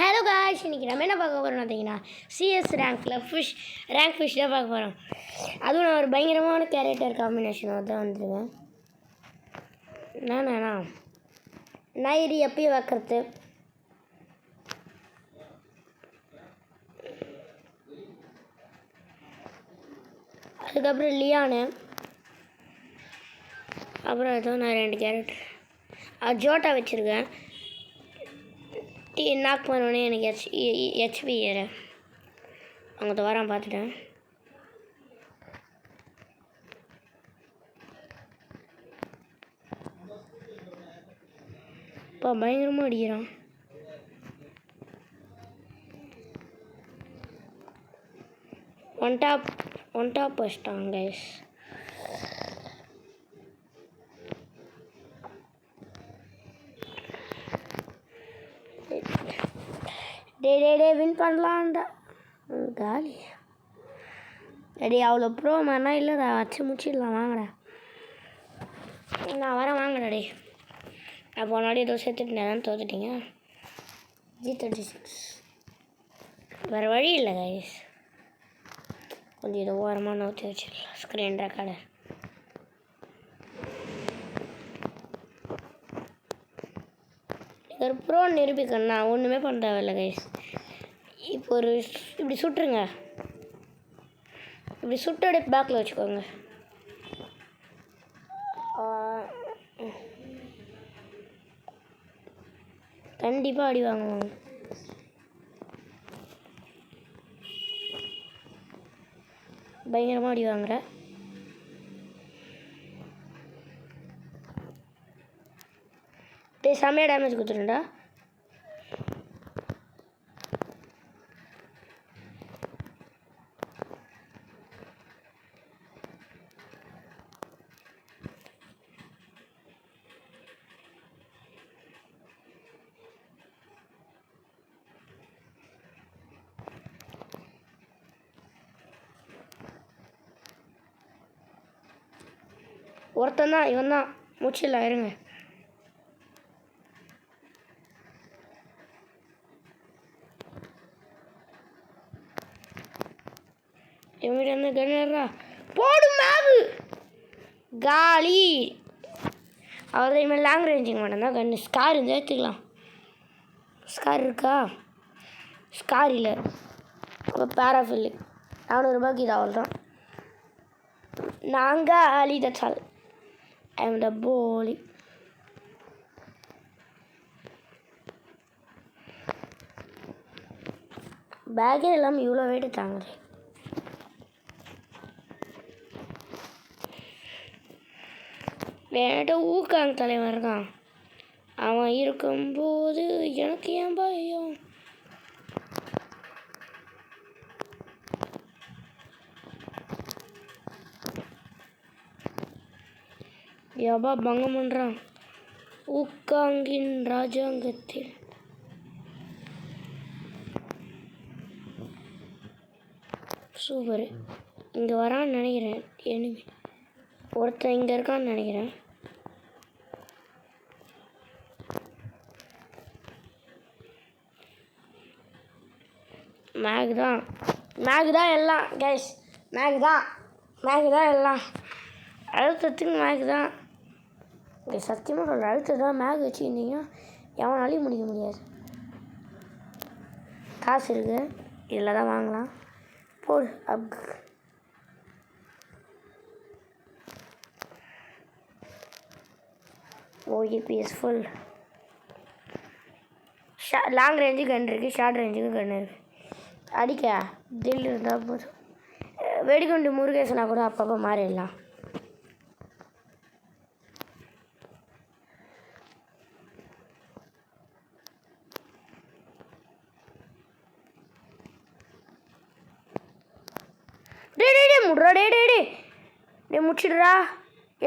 Hello guys, இன்றைக்கி நம்ம என்ன பார்க்க போகிறோம்னு பார்த்தீங்கன்னா சிஎஸ் ரேங்க் ஃபிஷ் தான் பார்க்க போகிறோம். அதுவும் நான் ஒரு பயங்கரமான கேரக்டர் காம்பினேஷன் தான் வந்துருவேன். என்னண்ணா நைரி எப்பயும் வைக்கிறது, அதுக்கப்புறம் லியானு, அப்புறம் ஏதோ நான் 2 கேரக்டர் ஜோட்டா வச்சுருக்கேன். நாக் பண்ணோடனே எனக்கு ஹெச்பி ஏற அவங்க வரான் பார்த்துட்டேன். இப்போ பயங்கரமாக அடிக்கிறான். ஒன் டாப் வச்சிட்டான் கைஸ். டே வின் பண்ணலான்டா காலி. ரெடி அவ்வளோ ப்ரோ மாதிரினா இல்லைடா, வச்சு முடிச்சிடலாம் வாங்கடா. நான் வரேன் வாங்கடா. டே நான் போனாடி ஏதோ சேர்த்துட்டு தான் தோத்துட்டீங்க. G36 வேறு வழி இல்லை கைஸ். கொஞ்சம் இதை ஓரமாக நோற்றி வச்சிடலாம். ஸ்க்ரீன் ரெக்கார்டர் ஒரு ப்ரோ நிரூபிக்கணும். நான் ஒன்றுமே பண்ண தேவையில்லை கைஸ். இப்போ இப்படி சுட்டுருங்க, இப்படி சுட்டோட பேக்கில் வச்சுக்கோங்க. கண்டிப்பாக அடி வாங்குவாங்க. பயங்கரமாக அடி வாங்குற. செம்மையாக டேமேஜ் கொடுத்துருண்டா. ஒருத்தன் தான், இவன் தான். முடிச்சிடலாம் இருங்க. இவங்கிட்ட என்ன கண்ணா போடும் மேகு காலி. அவர் இனிமேல் லாங் ரேஞ்சிங் மாட்டேன் கண்ணு. ஸ்கார் இருந்தால் எடுத்துக்கலாம். ஸ்கார் இருக்கா? ஸ்கார் இல்லை. இப்போ பேராஃபில்லு 400 ரூபாய்க்கு இது அவள் தான். நாங்கள் அலி தச்சால் ஐ எம் த போலி. பேக்கே இல்லாமல் இவ்வளோ வெயிட்டு தாங்குது. என்கிட்ட ஊக்காங்க தலைவன் இருக்கான். அவன் இருக்கும்போது எனக்கு ஏன் பயம்? எவ்வளோ பங்கம் பண்ணுறான் ஊக்காங்கின் ராஜாங்கத்தில். சூப்பர். இங்கே வரான்னு நினைக்கிறேன். எனிமி ஒருத்தன் இங்கே இருக்கான்னு நினைக்கிறேன். மேகு தான் எல்லாம் கேஸ். மேகு தான் எல்லாம். அழுத்தத்துக்கு மேகு தான். சத்தியமாக சொல்கிற அழுத்தம் தான். மேகு வச்சுருந்தீங்க எவனாலையும் முடிக்க முடியாது. காசு இருக்குது, இதில் தான் வாங்கலாம். போடு அப். ஓஇபிஎஸ் ஃபுல். லாங் ரேஞ்சு கன் இருக்குது, ஷார்ட் ரேஞ்சுக்கு கன் இருக்குது. அடிக்க தில் இருந்தால் போதும். வெடிகுண்டு முருகேசனா கூட அப்பப்போ மாறிடலாம். முட்றா டே முடிச்சிடுறா.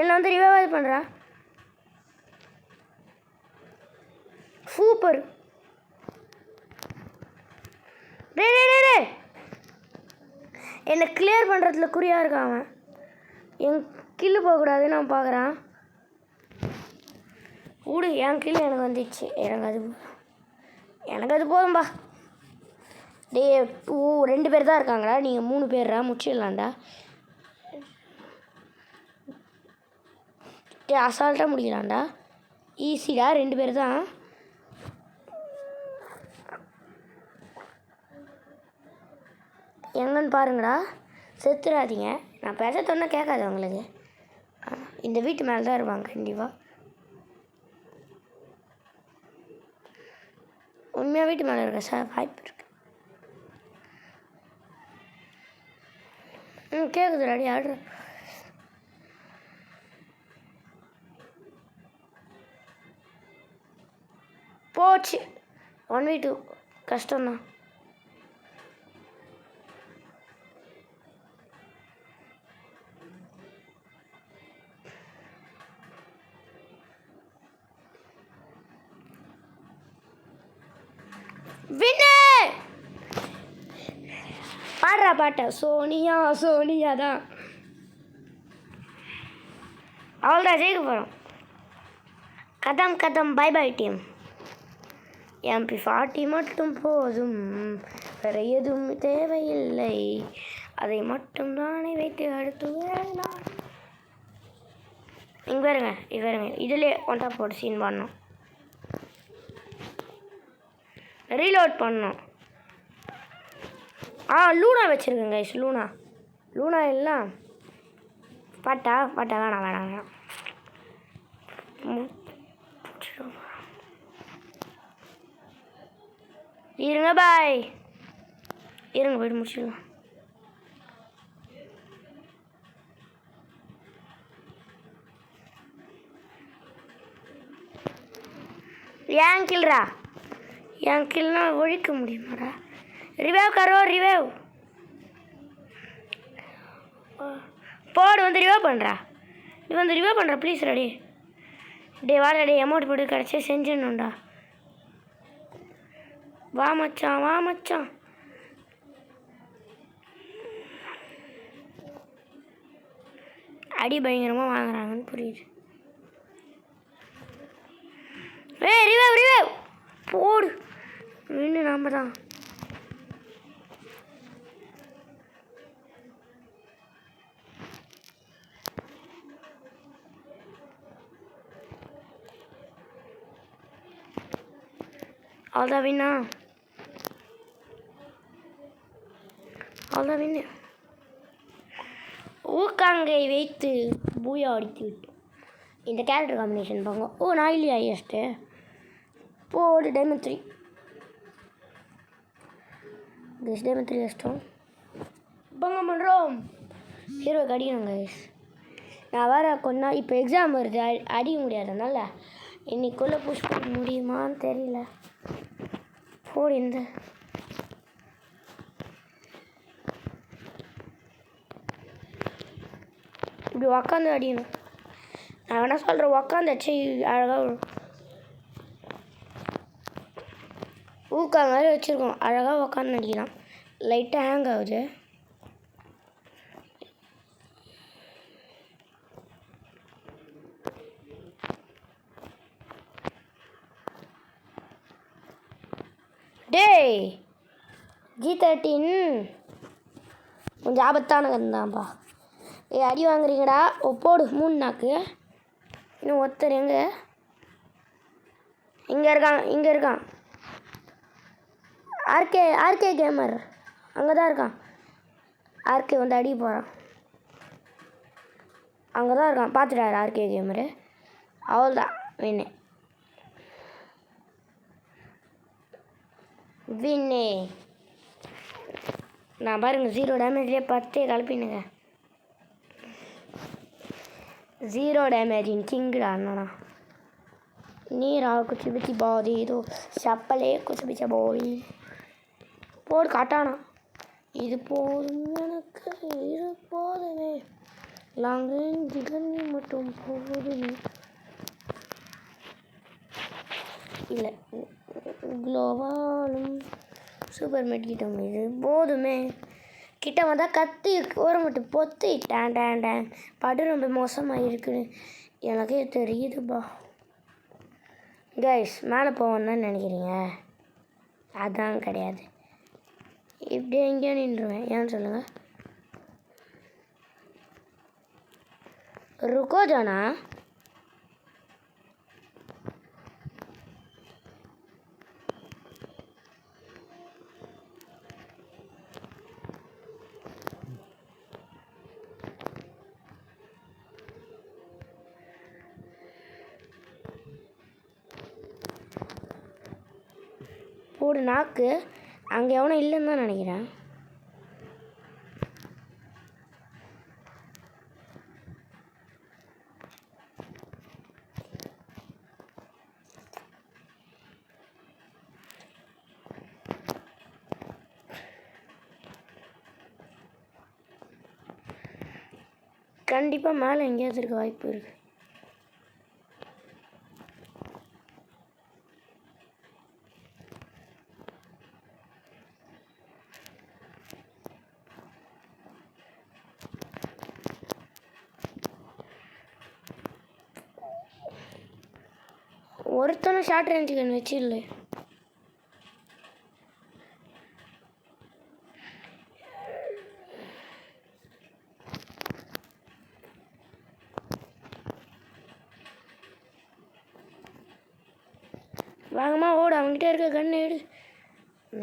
எல்லாம் வந்து ரிவைவ் பண்ணுறா. சூப்பர். டே என்னை கிளியர் பண்ணுறதுல குறியாக இருக்கான் அவன். என் கில்லு போகக்கூடாதுன்னு நான் பார்க்குறான். விடு, என் கில்லு எனக்கு வந்துச்சு. எனக்கு அது போதும்பா. டே 2 பேர் தான் இருக்காங்களா? நீங்கள் 3 பேரா? முடிச்சிடலாம்டா. டே அசால்ட்டாக முடிக்கலாம்டா. ஈஸிடா, 2 பேர் தான். எங்கன்னு பாருங்கடா. செத்துடாதீங்க. நான் பேச சொன்னா கேட்காது உங்களுக்கு. இந்த வீட்டு மேலே தான் இருப்பாங்க கண்டிப்பாக. உண்மையாக வீட்டு மேலே இருக்க சார் வாய்ப்பு இருக்கு. கேட்குது ரெடி ஆர்டர். போச்சு. 1v2 கஷ்டம்தான். வின்னர் பாடுறா பாட்டை. சோனியா சோனியா தான். அவ்வளோதான், ஜெயிக்க போகிறோம். கதம் கதம் பை பை டீம். MP40 மட்டும் போதும், வேறு எதுவும் தேவையில்லை. அதை மட்டும் நானே வைத்து அடுத்து இங்கே பாருங்க. இது பாருங்க, இதிலே ஒன்றா போட்டு சீன் பண்ணணும். ரீலோட் பண்ணணும். லூனா வச்சுருக்கேங்க கைஸ். லூனா எல்லாம் பாட்டா வேணாம். இருங்க பாய், இருங்க போய்ட்டு முடிச்சிடலாம். ஏன் கில்னா ஒழிக்க முடியுமாடா? ரிவைவ் கரோ, ரிவைவ் போடு. வந்து ரிவைவ் பண்ணுறா. நீ வந்து ரிவைவ் பண்ணுறா ப்ளீஸ். ரெடி டே வாடா. டே அமௌண்ட் போட்டு கிடச்சி செஞ்சிடணும்டா. வா மச்சான். அடி பயங்கரமாக வாங்குறாங்கன்னு புரியுது. ரிவைவ் போடு. இன்னும் நாம தான். அவ்வளோதான் வின்னு. ஊக்காங்கை வைத்து பூயா அடித்து விட்டோம். இந்த கேரக்டர் காம்பினேஷன் பாங்க. நான் இல்லையா ஹையஸ்ட்டு? போடு டைமண்ட் 3. டைமண்ட் 3 கஷ்டம். பங்க பண்ணுறோம். ஹீரோக்கு அடிக்கணும் கைஸ். நான் வேறு கொஞ்சம் இப்போ எக்ஸாம் வருது, அடிக்க முடியாதனால இன்னைக்குள்ளே புஷ் பண்ண முடியுமான்னு தெரியல. போடு. இந்த இப்படி உக்காந்து அடிக்கணும். நான் வேணா சொல்கிறேன், உக்காந்து அடிச்சு அழகாக ஊக்கா மாதிரி வச்சுருக்கோம். அழகாக உக்காந்து அடிக்கலாம். லைட்டாக ஹேங் ஆகுது. டேய் G13 கொஞ்சம் ஆபத்தான கந்தான்ப்பா. அடி வாங்குறீங்கடா. போடு 3 நாக்கு. இன்னும் ஒருத்தர் இங்கே இருக்கான். ஆர்கே கேமர் அங்கே தான் இருக்கான். ஆர்கே வந்து அடி போகிறான். அங்கே தான் இருக்கான். பார்த்துட்டாரு ஆர்கே கேமரு. அவ்வளோதான் வின்னு. நான் பாருங்க 0 டேமேஜ்லேயே 10 கலப்பினுங்க. 0 டேமேஜின் கிங்குடா அண்ணா. நீரா குச்சி பிச்சி பாதி இதோ சப்பலே குச்சி பிச்ச போய் போடு காட்டானா. இது போதும் எனக்கு, இது போதுமே. லாங் ரேஞ்ச் கண்ணி மட்டும் போதுமே. இல்லை குளோவாலும் சூப்பர் மெட்கிட்டோம். இது போதுமே. கிட்ட வந்தால் கத்தி ஓர மட்டும் பொத்தி டேன் படு ரொம்ப மோசமாக இருக்குன்னு எனக்கே தெரியுதுப்பா. கைஸ் மேலே போவோன்னு தான் நினைக்கிறீங்க? அதான் கிடையாது. இப்படி எங்கேயோ நின்றுவேன். ஏன்னு சொல்லுங்கள். ருக்கோ ஜானா. போடு நாக்கு. அங்கே எவனும் இல்லைன்னு தான் நினைக்கிறேன். கண்டிப்பாக மேலே எங்கேயாவது இருக்க வாய்ப்பு இருக்குது. ஒருத்தனும் ஷார்ட் ரேஞ்சு கன் வச்சு இல்லை. வேகமாக ஓடு. அவங்ககிட்ட இருக்க கண்ணு எடு.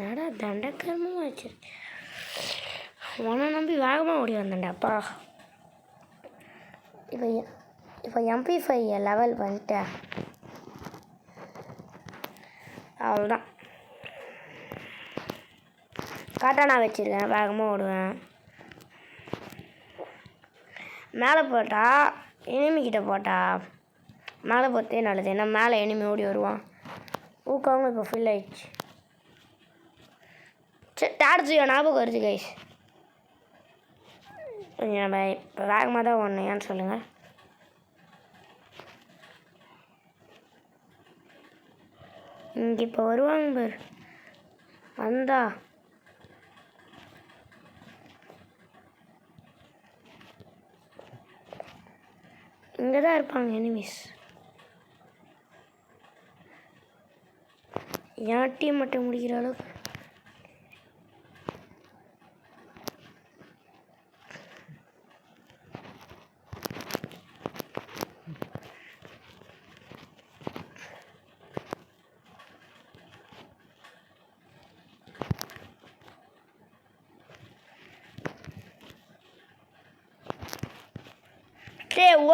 நடா தண்டக்கரமாக வச்சிருக்கு. உன்னை நம்பி வேகமாக ஓடி வந்தேன்டாப்பா. இப்போ MP5 லெவல் பண்ணிட்டேன். அவ்வளோதான். காட்டானா வச்சுருக்கேன். வேகமாக ஓடுவேன். மேலே போட்டால் எனிமிக்கிட்ட போட்டால் மேலே போத்தே நல்லது. ஏன்னா மேலே எனிமி ஓடி வருவான். ஊக்காவும் இப்போ ஃபில் ஆயிடுச்சு. சரி டார்ச்சு ஞாபகம் வருது கைஸ். நம்ம இப்போ வேகமாக தான் ஓடணும். ஏன்னு சொல்லுங்கள். இங்கே இப்போ வருவாங்க பாரு. வந்தா இங்கே தான் இருப்பாங்க எனிமீஸ். என் டீம் மட்டும் முடிக்கிற அளவுக்கு.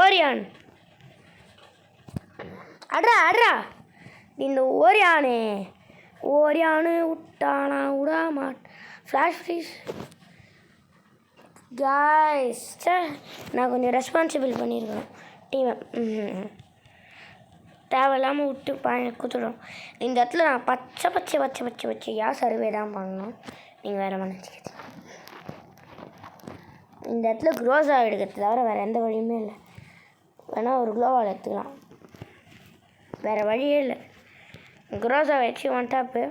ஓரியான் அட்ரா அட்ரா. இந்த ஓரியானு விட்டானா விடாமாட். Flash freeze guys. நான் கொஞ்சம் ரெஸ்பான்சிபிள் பண்ணியிருக்கேன் டீமை. தேவையில்லாமல் விட்டு குத்துடும். இந்த இடத்துல நான் பச்சை சர்வே தான் பண்ணணும். நீங்கள் வேறு நினச்சிக்கிது. இந்த இடத்துல க்ரோஸா எடுக்கிறது தவிர வேறு எந்த வழியுமே இல்லை. வேணால் ஒரு க்ளோவால் எடுத்துக்கலாம். வேறு வழியே இல்லை. க்ரோஸா வச்சு ஒன் டாப்பு.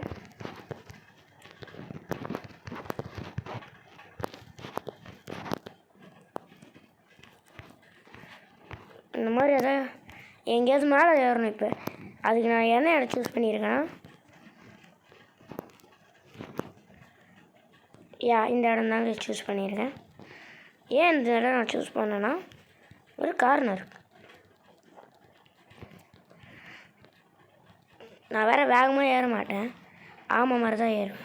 இந்த மாதிரி எதாவது எங்கேயாவது மேலே ஏறணும். இப்போ அதுக்கு நான் என்ன இடம் சூஸ் பண்ணியிருக்கேன்னா இந்த இடம் தாங்க சூஸ் பண்ணியிருக்கேன். ஏன் இந்த இடம் நான் சூஸ் பண்ணேன்னா ஒரு காரணம் இருக்குது. நான் வேறு வேகமாக ஏற மாட்டேன். ஆமாம் மாதிரி தான் ஏறுவேன்.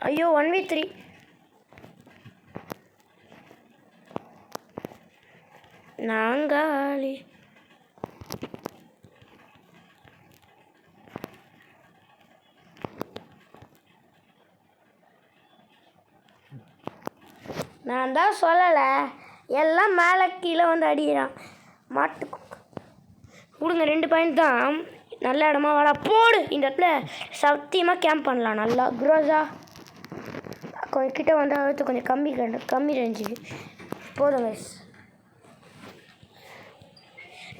ஐயோ 1v3. நாங்காளி நான் தான் சொல்லலை, எல்லாம் மேலே கீழே வந்து அடிக்கிறான். மாட்டு கொடுங்க 2 பாயிண்ட் தான். நல்ல இடமா வாடா போடு. இந்த இடத்துல சத்தியமாக கேம்ப் பண்ணலாம் நல்லா. குரோஸா கொஞ்சம் கிட்ட வந்து அழுத்து கொஞ்சம் கம்மி ரேஞ்சுக்கு போதும் கைஸ்.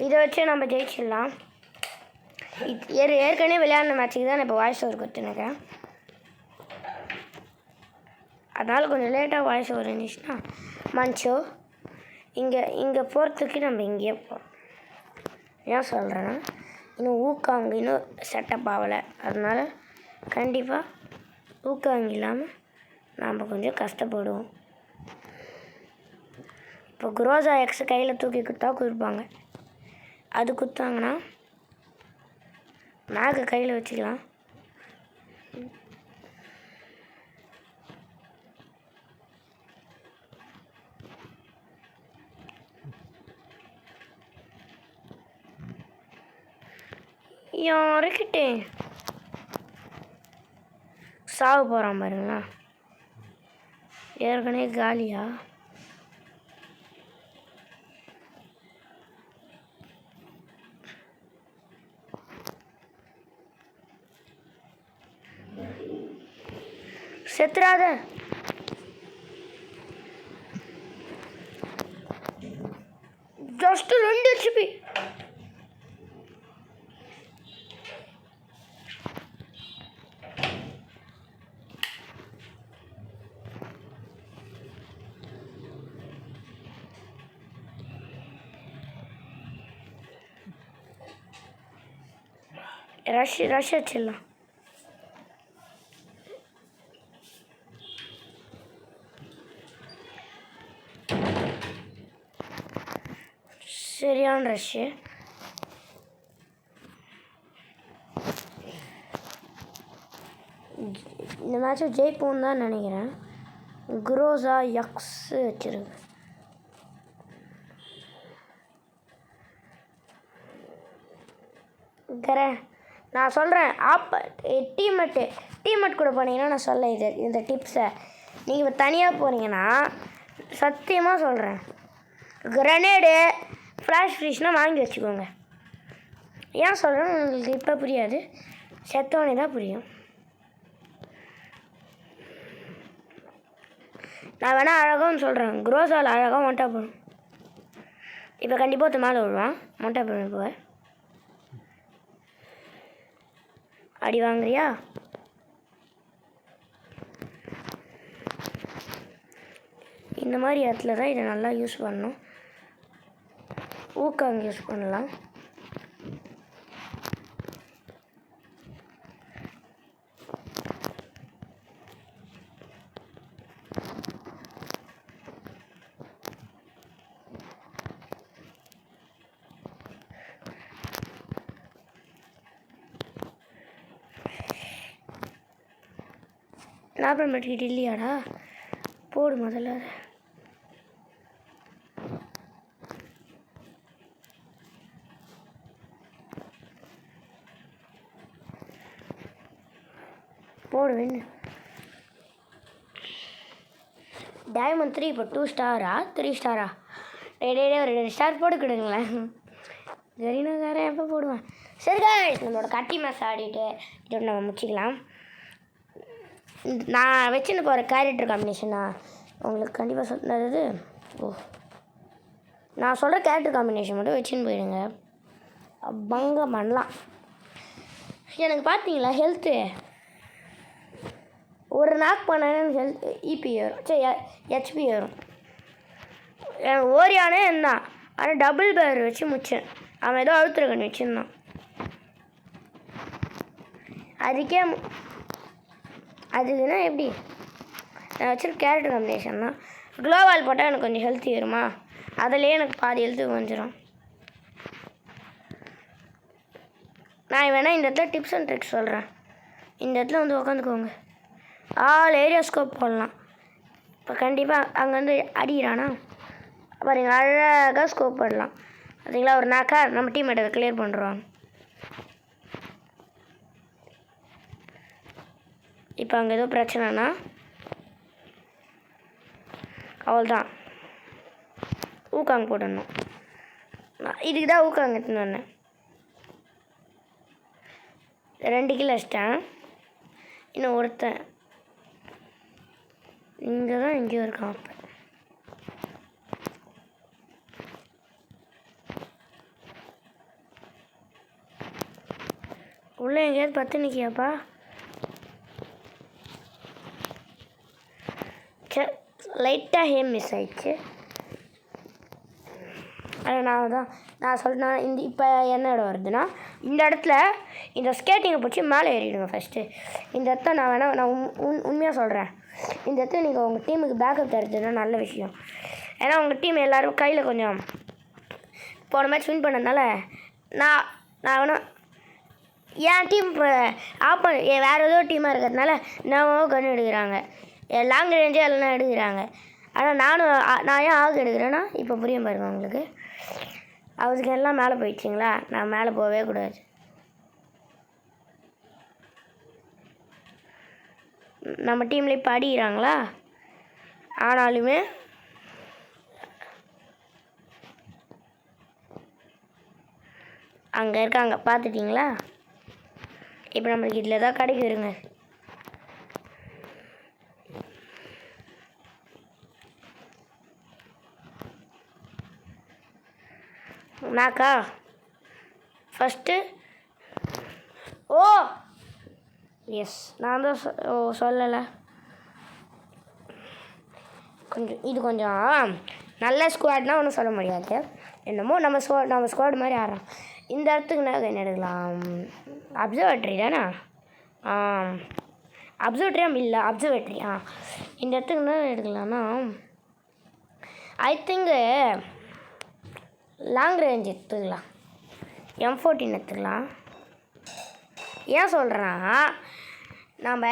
இதை வச்சு நம்ம ஜெயிச்சிடலாம். ஏற்கனவே விளையாடின மேட்ச்சுக்கு தான் நான் இப்போ வாய்ஸ் ஓவர் கொடுத்துனுக்கிறேன். அதனால் கொஞ்சம் லேட்டாக வாய்ஸ் ஓவர் இருந்துச்சுன்னா மன்ச்சோ. இங்கே போகிறதுக்கு நம்ம இங்கேயே போகிறோம். ஏன் சொல்கிறேன்னா இன்னும் ஊக்காங்க இன்னும் செட்டப் ஆகலை. அதனால் கண்டிப்பாக ஊக்காங்க இல்லாமல் நாம் கொஞ்சம் கஷ்டப்படுவோம். இப்போ குரோஸா எக்ஸ் கையில் தூக்கி கொடுத்தா கொடுப்பாங்க. அது கொடுத்தாங்கன்னா மேக கையில் வச்சுக்கலாம். யாருக்கிட்டே சாவு போகிறான் பாருங்களா. ஏற்கனவே காலியா. செத்துறாத. Just 2 HP. ரஷ் வச்சிடலாம். சரியான ரஷ்ஷு. இந்த மேட்ச்சை ஜெயிப்போம் தான் நினைக்கிறேன். குரோஸா எக்ஸ் வச்சிருக்கு. நான் சொல்கிறேன் டீம்மேட் கூட போனீங்கன்னா நான் சொல்ல இந்த டிப்ஸை நீங்கள் இப்போ தனியாக போனீங்கன்னா சத்தியமாக சொல்கிறேன், கிரனேடு ஃப்ளாஷ் ஃப்ரீஸ்னால் வாங்கி வச்சுக்கோங்க. ஏன் சொல்கிறேன்னு உங்களுக்கு இப்போ புரியாது, செத்தவனே தான் புரியும். நான் வேணால் அழகாக சொல்கிறேன், குரோஸாவில் அழகாக மொட்டை போடும். இப்போ கண்டிப்பாக ஒருத்த மேலே விடுவான். மொட்டை போடும். இப்போ அடி வாங்குறியா? இந்த மாதிரி இடத்துல தான் இதை நல்லா யூஸ் பண்ணணும். ஊக்காங்க யூஸ் பண்ணலாம். லாபம் மெட்டிக்கிட்டு இல்லையாடா? போடு முதல்ல. போடு வேணு. டைமண்ட் 3 இப்போ 2 ஸ்டாரா 3 ஸ்டாரா? டே ஒரு 2 ஸ்டார் போட்டு கொடுங்களேன். கரீனாக்காரன் எப்போ போடுவேன்? சரி guys, நம்மளோட கட்டி மேட்ச் ஆடிட்டு இதோட நம்ம முடிச்சிக்கலாம். நான் வச்சுன்னு போகிற கேரக்டர் காம்பினேஷனா உங்களுக்கு கண்டிப்பாக சொன்னது. நான் சொல்கிற கேரக்டர் காம்பினேஷன் மட்டும் வச்சுன்னு போயிடுங்க, பங்க பண்ணலாம். எனக்கு பார்த்தீங்களா ஹெல்த்து ஒரு நாக் பண்ணேன்னு ஹெல்த் இபி ஏறும். சரி ஹெச்பி ஏறும். எனக்கு ஓரியானே இருந்தான், ஆனால் டபுள் பேர் வச்சு முடிச்சேன். அவன் ஏதோ அழுத்துறக்கண்ணி வச்சுருந்தான். அதுக்குன்னா எப்படி நான் வச்சுருக்க கேரக்டர் காம்பினேஷன் தான். க்ளோவால் போட்டால் எனக்கு கொஞ்சம் ஹெல்த் ஏறுமா, அதிலே எனக்கு பாதி ஹெல்த்து கொஞ்சம். நான் வேணால் இந்த இடத்துல டிப்ஸ் அண்ட் ட்ரிக்ஸ் சொல்கிறேன். இந்த இடத்துல வந்து உட்காந்துக்கோங்க. ஆல் ஏரியா ஸ்கோப் போடலாம். இப்போ கண்டிப்பாக அங்கே வந்து அடிக்கிறானா பாருங்க, அழகாக ஸ்கோப் போடலாம். பார்த்தீங்களா? ஒரு நாக்கா நம்ம டீம்மேட்டை கிளியர் பண்ணுறோம். இப்போ அங்கே ஏதோ பிரச்சனைனா அவ்வளோதான். ஊக்காங் போடணும். இதுக்கு தான் ஊக்காங் எடுத்துன்னு வந்தேன். 2 கிலோ வச்சிட்டேன். இன்னும் ஒருத்தன் இங்கே தான் எங்கேயோ இருக்கான். அப்போ உள்ளே எங்கேயாவது பத்து நிற்கியாப்பா? லைட்டாக ஹேம் மிஸ் ஆயிடுச்சு. அது நான் சொல்கிறேன். இப்போ என்ன இடம் வருதுன்னா, இந்த இடத்துல இந்த ஸ்கேட்டிங்கை பிடிச்சி மேலே ஏறிடுங்க ஃபஸ்ட்டு. இந்த இடத்த நான் உண்மையாக சொல்கிறேன். இந்த இடத்துல நீங்கள் உங்கள் டீமுக்கு பேக்கப் தருதுன்னா நல்ல விஷயம். ஏன்னா உங்கள் டீம் எல்லோரும் கையில் கொஞ்சம் போன மேட்ச் வின் பண்ணதுனால நான் வேணா என் டீம் இப்போ வேறு ஏதோ டீமாக இருக்கிறதுனால நான் கன்று எடுக்கிறாங்க. லாங் ரேஞ்சே எல்லாம் எடுக்கிறாங்க. ஆனால் நான் ஏன் ஆகு எடுக்கிறேன்னா இப்போ புரியும் பாருங்க உங்களுக்கு. அவருக்கு எல்லாம் மேலே போயிடுச்சிங்களா? நான் மேலே போகவே கூடாது. நம்ம டீமில் இப்போ அடிக்கிறாங்களா? ஆனாலுமே அங்கே இருக்காங்க, பார்த்துட்டிங்களா? இப்போ நம்மளுக்கு இதில் தான் கிடைக்குதுங்க. நாக்கா ஃபஸ்ட்டு எஸ் நான் தான் சொல்லலை. இது கொஞ்சம் நல்ல ஸ்குவாட்னால் ஒன்றும் சொல்ல முடியாது. என்னமோ நம்ம ஸ்குவாட் மாதிரி ஆடுறோம். இந்த இடத்துக்கு நான் என்ன எடுக்கலாம்? அப்சர்வேட்ரி தானே? அப்சர்வேட்ரி. இந்த இடத்துக்கு என்ன எடுக்கலாம்னா, ஐ திங்கு லாங் ரேஞ்ச் எடுத்துக்கலாம். M14 எடுத்துக்கலாம். ஏன் சொல்கிறேன்னா, நம்ம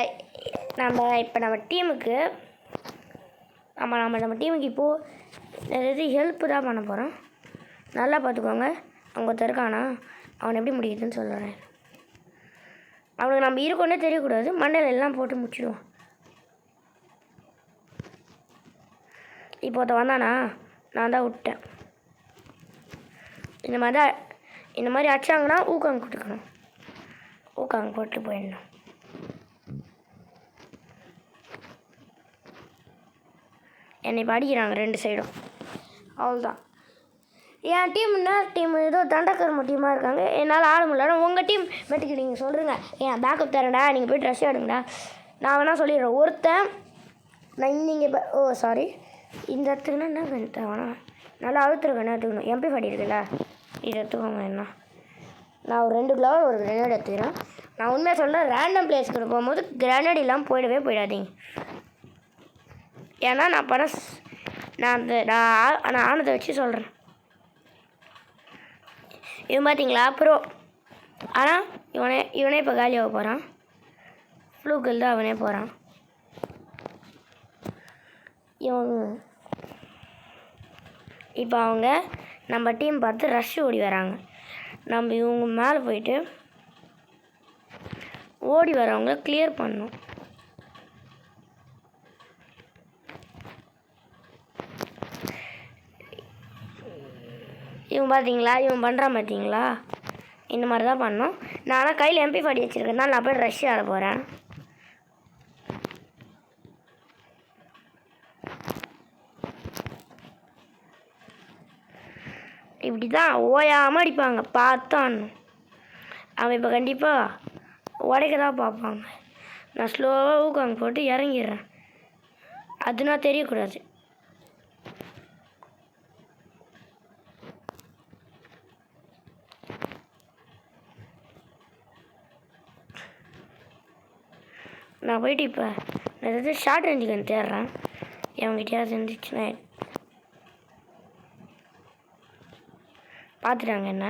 டீமுக்கு இப்போது ஹெல்ப்பு தான் பண்ண போகிறோம். நல்லா பார்த்துக்கோங்க. அவங்க இருக்கானா, அவனை எப்படி முடியுதுன்னு சொல்கிறேன். அவனுக்கு நம்ம இருக்கோன்னே தெரியக்கூடாது. மண்ணில் எல்லாம் போட்டு முடிச்சிடுவோம். இப்போ வந்தானா, நான் தான் விட்டேன். இந்த மாதிரி அடிச்சாங்கன்னா ஊக்காங்க கொடுக்கணும். ஊக்காங்க போட்டு போயிடணும். என்னை இப்போ அடிக்கிறாங்க 2 சைடும். அவ்வளோதான். என் டீம் ஏதோ தண்டக்கர்ம டீமாக இருக்காங்க. என்னால் ஆட முடியல. உங்கள் டீம் மெட்டுக்கு நீங்கள் சொல்கிறீங்க, ஏன் பேக்கப் தரேன்டா, நீங்கள் போய் ட்ரெஸ் எடுங்கடா. நான் வேணால் சொல்லிடுறேன். ஒருத்தன் நீங்கள் இப்போ சாரி, இந்த இடத்துக்குன்னா என்ன கண்ணு வேணாம், நல்லா அழுத்துருக்கேன். என்ன எடுத்துக்கணும்? MP40 இருக்குல்ல, இது எடுத்துக்கோங்க. என்ன நான் ஒரு 2 கிலோவர் ஒரு கிரனேட் எடுத்துக்கிறேன். நான் உண்மையாக சொல்கிறேன், ரேண்டம் பிளேஸ்க்கு போகும்போது கிரனேட் இல்லாமல் போயிடாதீங்க. ஏன்னா நான் ஆனதை வச்சு சொல்கிறேன். இவன் பார்த்தீங்களா? அப்புறம் ஆனால் இவனே இப்போ காலியாக போகிறான். ஃப்ளூக்கில் தான் அவனே போகிறான். இப்போ அவங்க நம்ம டீம் பார்த்து ரஷ் ஓடி வராங்க. நம்ம இவங்க மேலே போயிட்டு ஓடி வரவங்க கிளியர் பண்ணணும். இவன் பார்த்தீங்களா? இவன் பண்ணுறான் பார்த்தீங்களா? இந்த மாதிரி தான் பண்ணோம். நான் கையில் MP40 வச்சுருக்கேன். நான் போய் ரஷ் ஆட போகிறேன். இப்படி தான் ஓயாமல் அடிப்பாங்க. பார்த்தான் அவன் இப்போ கண்டிப்பாக உடைக்க தான் பார்ப்பாங்க. நான் ஸ்லோவாக ஊக்காங்க போட்டு இறங்கிடுறேன். அதுனா தெரியக்கூடாது. நான் போயிட்டு இப்போ நான் ஏதாவது ஷார்ட் ரேஞ்சுக்கு வந்து தேடுறேன். எவங்கிட்டயாவது இருந்துச்சுன்னா பார்த்துட்டாங்க. என்ன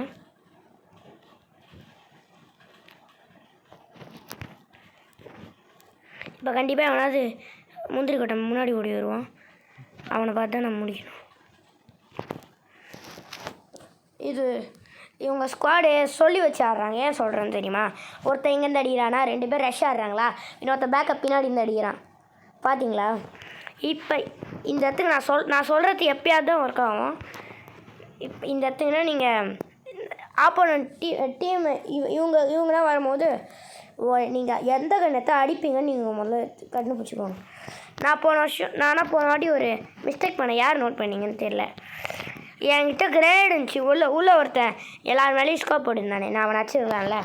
இப்போ கண்டிப்பாக அவனாவது முந்திரி கொட்டை முன்னாடி ஓடி வருவான். அவனை பார்த்து தான் நம்ம முடிக்கணும். இவங்க ஸ்குவாடு சொல்லி வச்சு ஆடுறாங்க. ஏன் சொல்கிறேன்னு தெரியுமா? ஒருத்தன் இங்கேருந்து அடிக்கிறானா, 2 பேர் ரஷ் ஆடுறாங்களா, இன்னொருத்த பேக்கப் பின்னாடி இருந்து அடிக்கிறான். பார்த்தீங்களா? இப்போ இந்த இடத்துக்கு நான் சொல்கிறது எப்பயாவது தான் ஒர்க் ஆகும். இப்போ இந்த இடத்துக்குன்னா நீங்கள் ஆப்போனன்ட் டீம் இவங்களாம் வரும்போது நீங்கள் எந்த கண்ணத்தை அடிப்பீங்கன்னு நீங்கள் முதல்ல கண்டுபிடிச்சிக்கோங்க. நானாக போன வாட்டி ஒரு மிஸ்டேக் பண்ணேன். யார் நோட் பண்ணீங்கன்னு தெரில. என்கிட்ட கிரேட் இருந்துச்சு. உள்ளே ஒருத்தன் எல்லார் மேலேயும் ஸ்கோப் போட்டிருந்தானே, நான் அவனை அடிச்சிருக்கலாம்ல.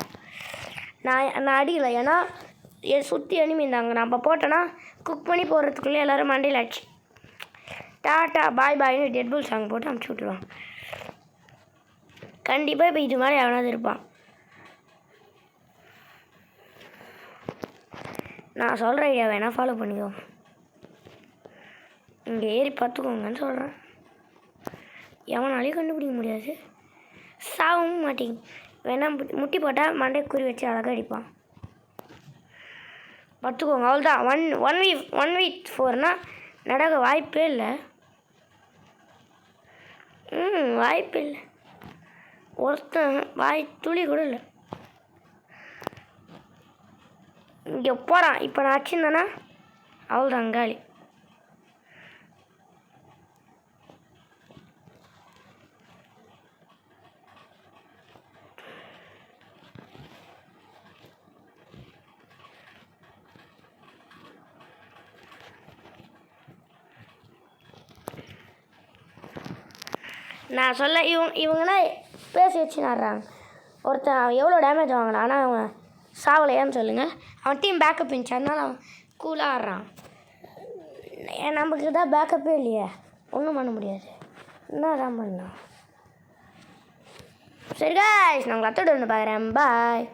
நான் அடிக்கலை, ஏன்னா என் சுற்றி அனிமி இருந்தாங்க. நான் இப்போ போட்டேன்னா குக் பண்ணி போடுறதுக்குள்ளே எல்லோரும் மண்டையில் ஆச்சு. டாட்டா பாய் பாய்னு டெட்புல் சாங் போட்டு அமுச்சு விட்ருவான். கண்டிப்பாக இப்போ இது மாதிரி எவனாவது இருப்பான். நான் சொல்கிற ஐடியா வேணால் ஃபாலோ பண்ணிக்கோங்க. இங்கே ஏறி பார்த்துக்கோங்கன்னு சொல்கிறேன். எவனாலையும் கண்டுபிடிக்க முடியாது, சாகவும் மாட்டேங்க. வேணால் முட்டி போட்டால் மண்டை குறி வச்சு அழகாக அடிப்பான். பார்த்துக்கோங்க. அவ்வளோதான். 1v4 நடக்க வாய்ப்பே இல்லை. வாய்ப்பு இல்லை. ஒருத்தன் வாய் துளி கூட இல்லை. இங்கே போகிறான். இப்போ நான் அடிச்சிருந்தேன்னா அவ்வளோதான், காலி. நான் சொல்ல இவங்கன்னா பேசி வச்சு நடுறாங்க. ஒருத்தன் எவ்வளோ டேமேஜ் வாங்கினான், ஆனால் அவன் சாவலையான்னு சொல்லுங்கள். அவன் டீம் பேக்கப் இருந்துச்சு, அதனால அவன் கூலாக ஆடுறான். நமக்கு தான் பேக்கப்பே இல்லையே, ஒன்றும் பண்ண முடியாது. என்ன தான் பண்ணலாம். சரி காய்ஸ், நான் உங்களை அத்தோடு வந்து பார்க்குறேன். பாய்.